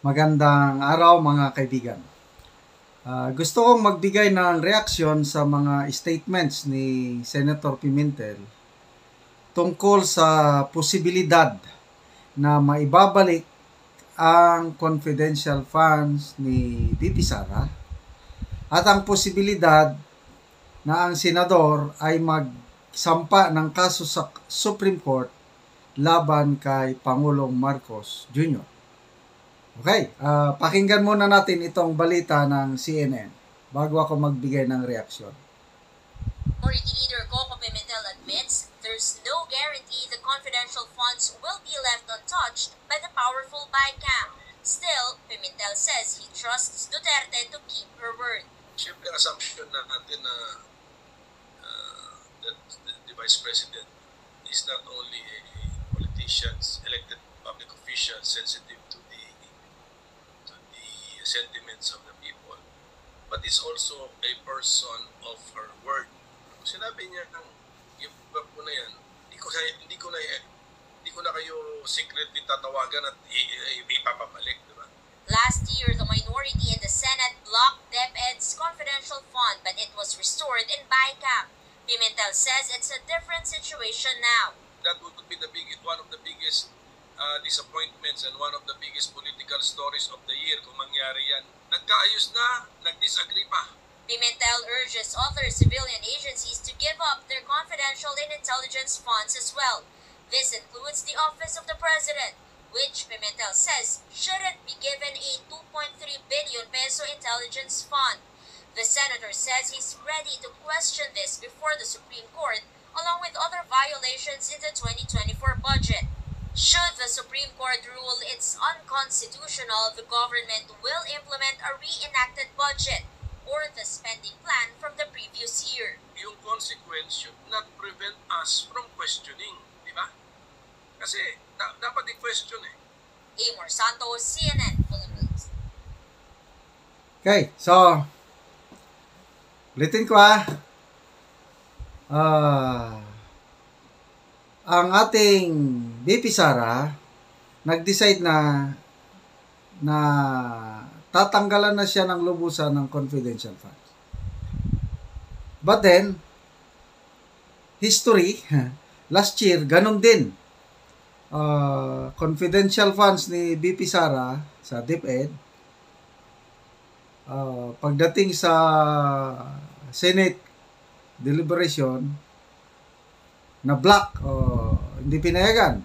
Magandang araw mga kaibigan. Gusto kong magbigay ng reaksyon sa mga statements ni Senator Pimentel tungkol sa posibilidad na maibabalik ang confidential funds ni VP Sara at ang posibilidad na ang senador ay magsampa ng kaso sa Supreme Court laban kay Pangulong Marcos Jr. Okay, pakinggan muna natin itong balita ng CNN bago ako magbigay ng reaksyon. Minority Leader Coco Pimentel admits there's no guarantee the confidential funds will be left untouched by the powerful BICAM. Still, Pimentel says he trusts Duterte to keep her word. Siyempre, assumption na natin na that the Vice President is not only a politician, elected public official, sensitive to the sentiments of the people, but is also a person of her word. Sinabi niya ng yung bab ko na yan, hindi ko na kayo secretly tatawagan at ipapabalik, di ba? Last year, the minority in the Senate blocked DepEd's confidential fund, but it was restored in BICAM. Pimentel says it's a different situation now. That would be one of the biggest disappointments and one of the biggest political stories of the year kung mangyari yan. Nagkaayos na, nag-disagree pa. Pimentel urges other civilian agencies to give up their confidential and intelligence funds as well. This includes the Office of the President, which Pimentel says shouldn't be given a 2.3 billion peso intelligence fund. The senator says he's ready to question this before the Supreme Court, along with other violations in the 2024 budget. Should the Supreme Court rule it's unconstitutional, the government will implement a reenacted budget or the spending plan from the previous year. Yung consequence should not prevent us from questioning, di ba? Kasi dapat i-question eh. Amor Santos, CNN Philippines. Okay, so ulitin ko ang ating VP Sara nag-decide na tatanggalan na siya ng lubusan ng confidential funds. But then, history, last year, ganun din. Confidential funds ni VP Sara sa DepEd, pagdating sa Senate deliberation, na block hindi pinayagan.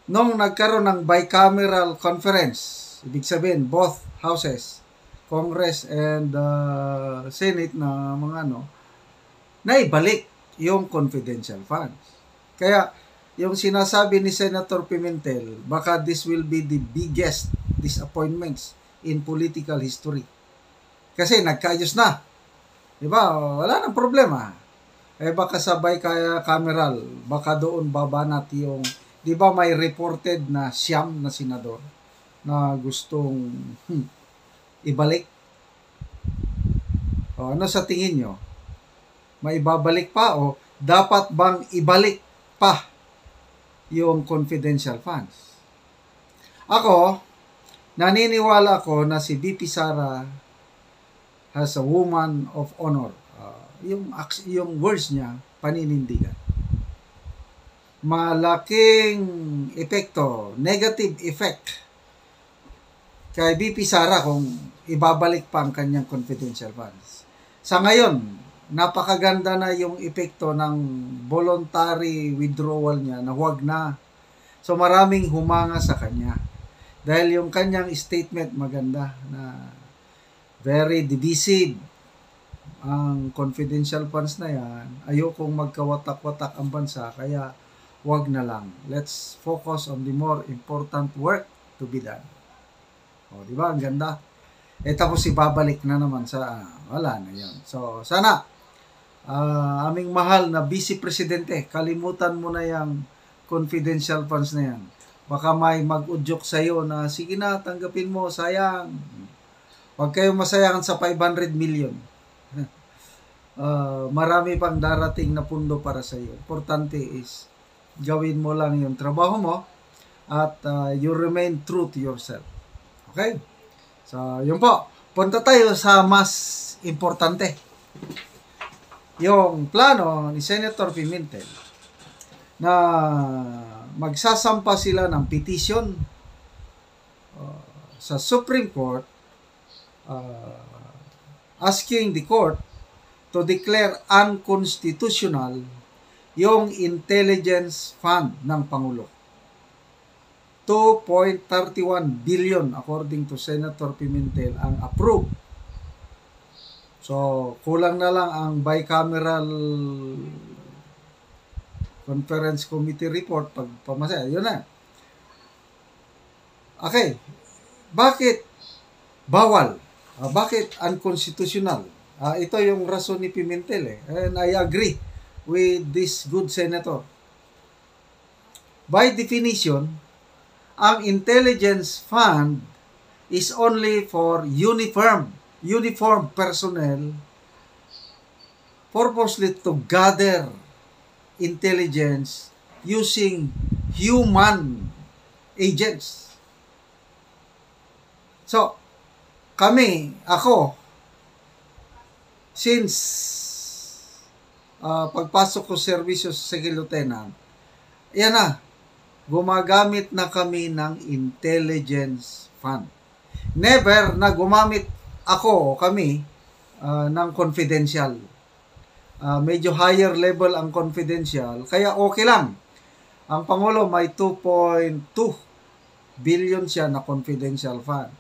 Nung nagkaroon ng bicameral conference, ibig sabihin both houses, Congress and Senate na naibalik yung confidential funds. Kaya yung sinasabi ni Senator Pimentel, baka this will be the biggest disappointments in political history. Kasi nagkaayos na. Diba? Wala nang problema. Baka sabay kaya cameral, baka doon babanat yung, di ba may reported na siyam na senador na gustong ibalik? Ano sa tingin nyo? May ibabalik pa o dapat bang ibalik pa yung confidential funds? Ako, naniniwala ko na si VP Sara has a woman of honor. Yung words niya, paninindigan. Malaking epekto, negative effect kay VP Sara kung ibabalik pa ang kanyang confidential funds. Sa ngayon, napakaganda na yung epekto ng voluntary withdrawal niya na huwag na. So maraming humanga sa kanya. Dahil yung kanyang statement maganda na very divisive. Ang confidential funds na yan, ayokong magkawatak-watak ang bansa, kaya wag na lang. Let's focus on the more important work to be done. Di ba? Ang ganda. Tapos ibabalik na naman sa, wala na yan. So, sana, aming mahal na Vice Presidente, kalimutan mo na yung confidential funds na yan. Baka may mag-udyok sa'yo na, sige na, tanggapin mo, sayang. Huwag kayong masayangan sa 500 million. Marami pang darating na pundo para sa iyo. Importante is gawin mo lang yung trabaho mo at you remain true to yourself. Okay? So, yun po. Punta tayo sa mas importante. Yung plano ni Senator Pimentel na magsasampa sila ng petition sa Supreme Court asking the court to declare unconstitutional yung intelligence fund ng Pangulo. 2.31 billion according to Senator Pimentel ang approved. So, kulang na lang ang bicameral conference committee report pag pamasa. Yun na. Okay. Bakit bawal? Bakit unconstitutional? Ito yung rason ni Pimentel eh. And I agree with this good senator. By definition, ang intelligence fund is only for uniform personnel purposely to gather intelligence using human agents. So, ako, since pagpasok ko serbisyo sa Second Lieutenant, yan na, gumagamit na kami ng intelligence fund. Never na gumamit kami ng confidential. Medyo higher level ang confidential, kaya okay lang. Ang Pangulo may 2.2 billion siya na confidential funds.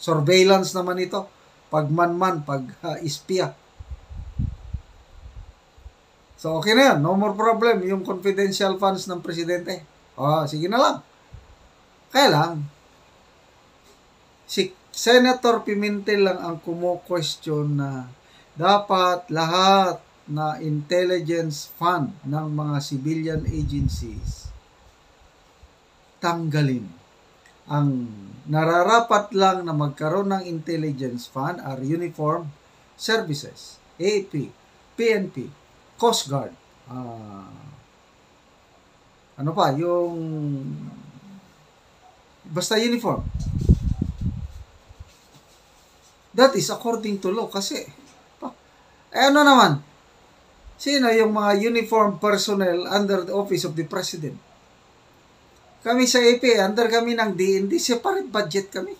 Surveillance naman ito. Pagmanman, pag-ispya. So, okay na yan. No more problem yung confidential funds ng presidente. Sige na lang. Kaya lang, si Senator Pimentel lang ang kumo-question na dapat lahat na intelligence fund ng mga civilian agencies tanggalin. Ang nararapat lang na magkaroon ng intelligence fund are uniform services, AP, PNP, Coast Guard, yung basta uniform. That is according to law kasi ano naman, sino yung mga uniform personnel under the office of the President? Kami sa AP, under kami ng DND, separate budget kami.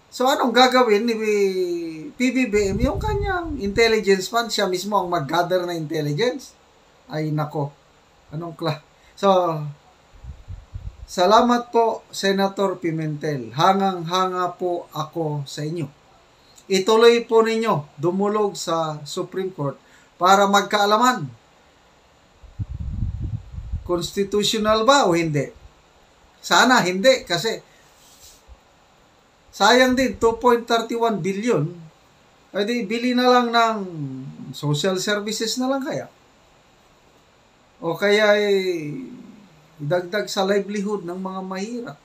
So, anong gagawin ni PBBM? Yung kanyang intelligence fund, siya mismo ang mag-gather na intelligence. Ay, nako. So, salamat po, Senator Pimentel. Hangang-hanga po ako sa inyo. Ituloy po ninyo, dumulog sa Supreme Court para magkaalaman. Constitutional ba o hindi? Sana hindi kasi sayang din 2.31 billion. Ay bili na lang ng social services na lang kaya. O kaya idagdag sa livelihood ng mga mahirap.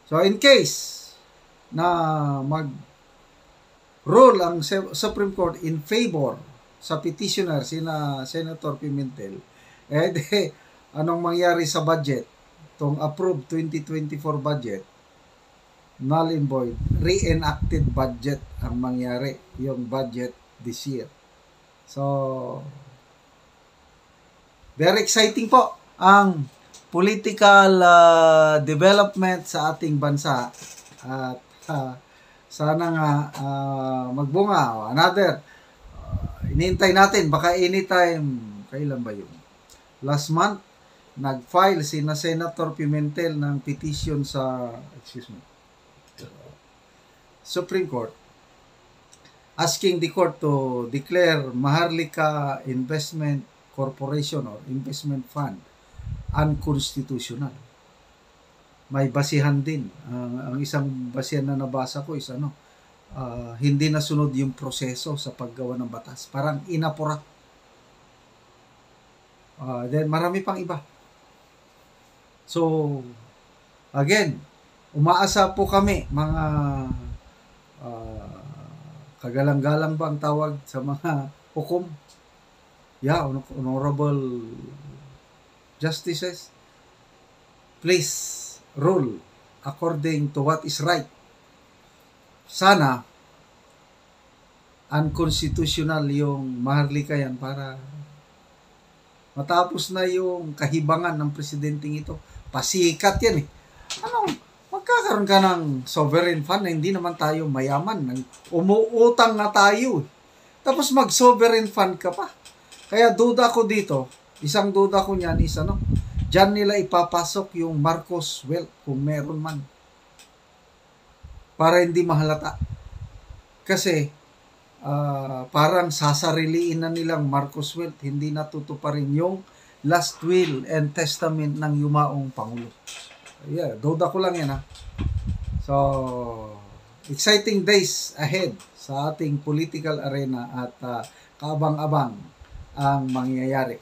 So in case na mag-rule ang Supreme Court in favor sa petitioner, Senator Pimentel, anong mangyari sa budget? Itong approved 2024 budget, null and void, re-enacted budget ang mangyari, yung budget this year. So, very exciting po ang political development sa ating bansa. At sana nga magbunga. Another, inintay natin, baka anytime, kailan ba yun? Last month, nag-file si Senator Pimentel ng petition sa, Supreme Court, asking the court to declare Maharlika Investment Corporation or Investment Fund unconstitutional. May basihan din. Ang isang basihan na nabasa ko is hindi nasunod yung proseso sa paggawa ng batas. Parang inapura. Then marami pang iba. So, again, umaasa po kami, mga kagalang-galang ba ang tawag sa mga hukom? Honorable justices, please rule according to what is right. Sana unconstitutional yung maharlika yan para matapos na yung kahibangan ng presidenteng ito. Pasikat yan eh. Magkakaroon ka ng sovereign fund na hindi naman tayo mayaman. Umuutang na tayo. Tapos mag-sovereign fund ka pa. Kaya duda ko dito, isang duda ko niyan is diyan nila ipapasok yung Marcos wealth kung meron man. Para hindi mahalata. Kasi parang sasariliin na nilang Marcos wealth, hindi natutuparin yung last will and testament ng yumaong Pangulo. Yeah, duda ko lang yan ha. So, exciting days ahead sa ating political arena at kaabang-abang ang mangyayari.